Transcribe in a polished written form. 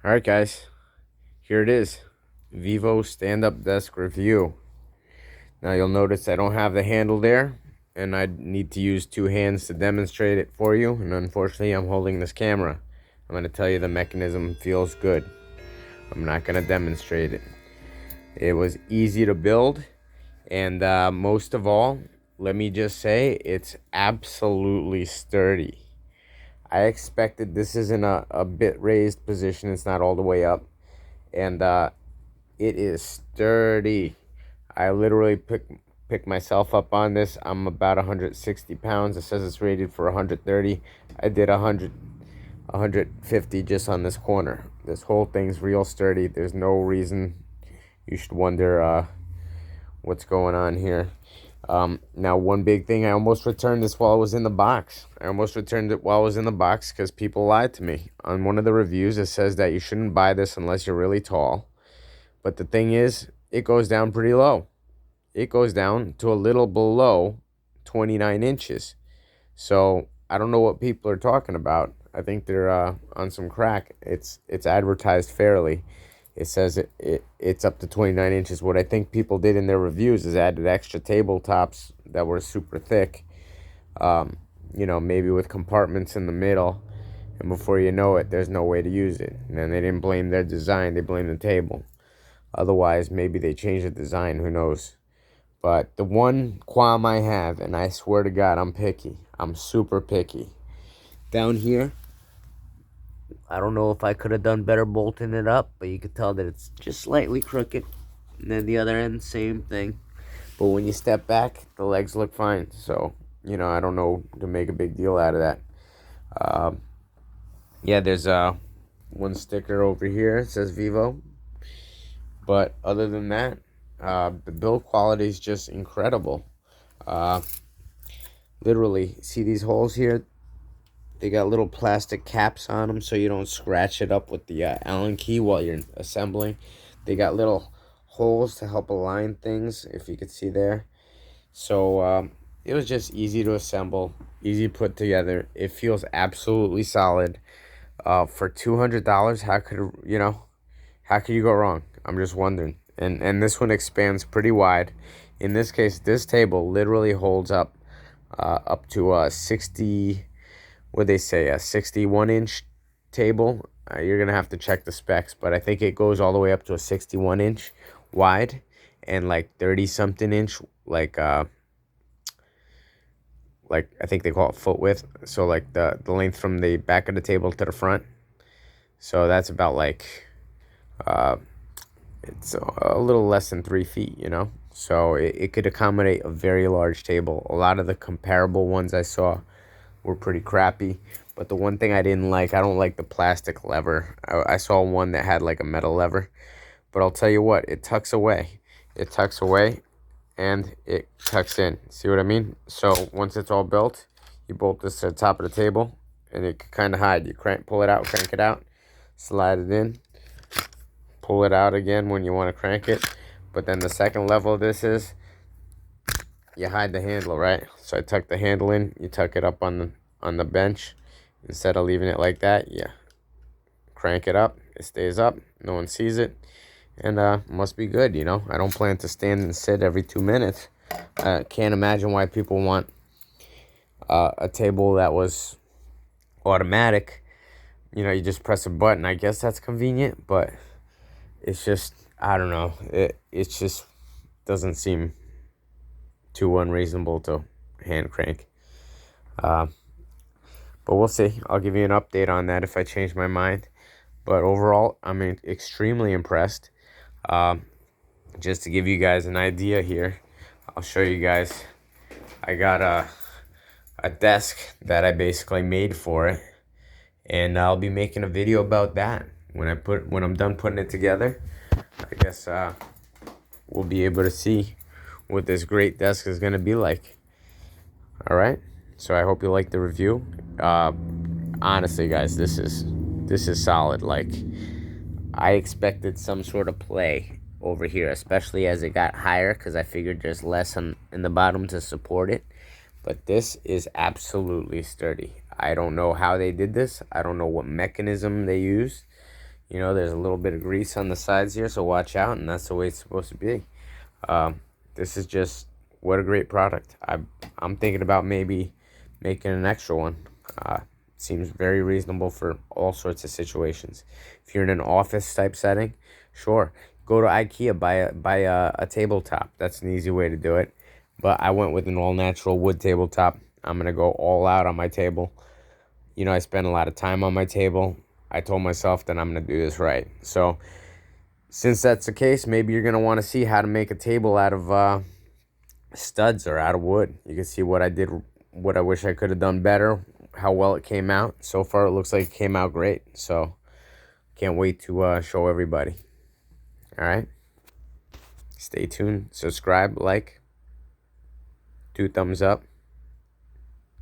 All right, guys, here it is. Vivo stand-up desk review. Now you'll notice I don't have the handle there, and I need to use two hands to demonstrate it for you, and unfortunately I'm holding this camera. I'm going to tell you the mechanism feels good. I'm not going to demonstrate it. It was easy to build, and most of all, let me just say, it's absolutely sturdy. I expected this is in a bit raised position. It's not all the way up. And it is sturdy. I literally pick myself up on this. I'm about 160 pounds. It says it's rated for 130. I did 150 just on this corner. This whole thing's real sturdy. There's no reason you should wonder what's going on here. Now, one big thing, I almost returned this while it was in the box. I almost returned it while it was in the box because people lied to me. On one of the reviews, it says that you shouldn't buy this unless you're really tall. But the thing is, it goes down pretty low. It goes down to a little below 29 inches. So I don't know what people are talking about. I think they're on some crack. It's advertised fairly. It says it's up to 29 inches. What I think people did in their reviews is added extra tabletops that were super thick. Maybe with compartments in the middle. And before you know it, there's no way to use it. And then they didn't blame their design. They blamed the table. Otherwise, maybe they changed the design. Who knows? But the one qualm I have, and I swear to God, I'm picky. I'm super picky. Down here, I don't know if I could have done better bolting it up, but you could tell that it's just slightly crooked. And then the other end, same thing. But when you step back, the legs look fine. So, I don't know to make a big deal out of that. There's one sticker over here. It says Vivo. But other than that, the build quality is just incredible. Literally, see these holes here? They got little plastic caps on them so you don't scratch it up with the Allen key while you're assembling. They got little holes to help align things, if you could see there. So it was just easy to assemble, easy to put together. It feels absolutely solid. For $200, how could you go wrong? I'm just wondering. And this one expands pretty wide. In this case, this table literally holds up to a 60, what they say, a 61-inch table. You're going to have to check the specs, but I think it goes all the way up to a 61-inch wide and like 30-something inch, like I think they call it foot width. So like the length from the back of the table to the front. So that's about like it's a little less than 3 feet, So it could accommodate a very large table. A lot of the comparable ones I saw were pretty crappy. But the one thing I didn't like, I don't like the plastic lever. I saw one that had like a metal lever. But I'll tell you what, it tucks away. It tucks away and it tucks in. See what I mean? So once it's all built, you bolt this to the top of the table and it can kind of hide. You pull it out, crank it out, slide it in. Pull it out again when you want to crank it. But then the second level of this is you hide the handle, right? So I tuck the handle in, you tuck it up on the bench. Instead of leaving it like that, you crank it up. It stays up. No one sees it. And must be good, I don't plan to stand and sit every 2 minutes. I can't imagine why people want a table that was automatic. You just press a button. I guess that's convenient, but it's just, I don't know. It just doesn't seem too unreasonable to hand crank. But we'll see. I'll give you an update on that if I change my mind. But overall, I'm extremely impressed. Just to give you guys an idea here, I'll show you guys. I got a desk that I basically made for it. And I'll be making a video about that. When I'm done putting it together, I guess we'll be able to see what this great desk is going to be like. All right. So I hope you like the review. Honestly, guys, this is solid. Like, I expected some sort of play over here, especially as it got higher, because I figured there's less in the bottom to support it. But this is absolutely sturdy. I don't know how they did this. I don't know what mechanism they used. You know, there's a little bit of grease on the sides here, so watch out, and that's the way it's supposed to be. This is just, what a great product. I'm thinking about maybe making an extra one. Seems very reasonable for all sorts of situations. If you're in an office type setting, sure, go to IKEA, buy a tabletop. That's an easy way to do it. But I went with an all natural wood tabletop. I'm gonna go all out on my table. You know, I spend a lot of time on my table. I told myself that I'm gonna do this right. So since that's the case, maybe you're gonna want to see how to make a table out of studs or out of wood. You can see what I did, what I wish I could have done better, how well it came out. So far, it looks like it came out great. So can't wait to show everybody. All right. Stay tuned. Subscribe, like, 2 thumbs up.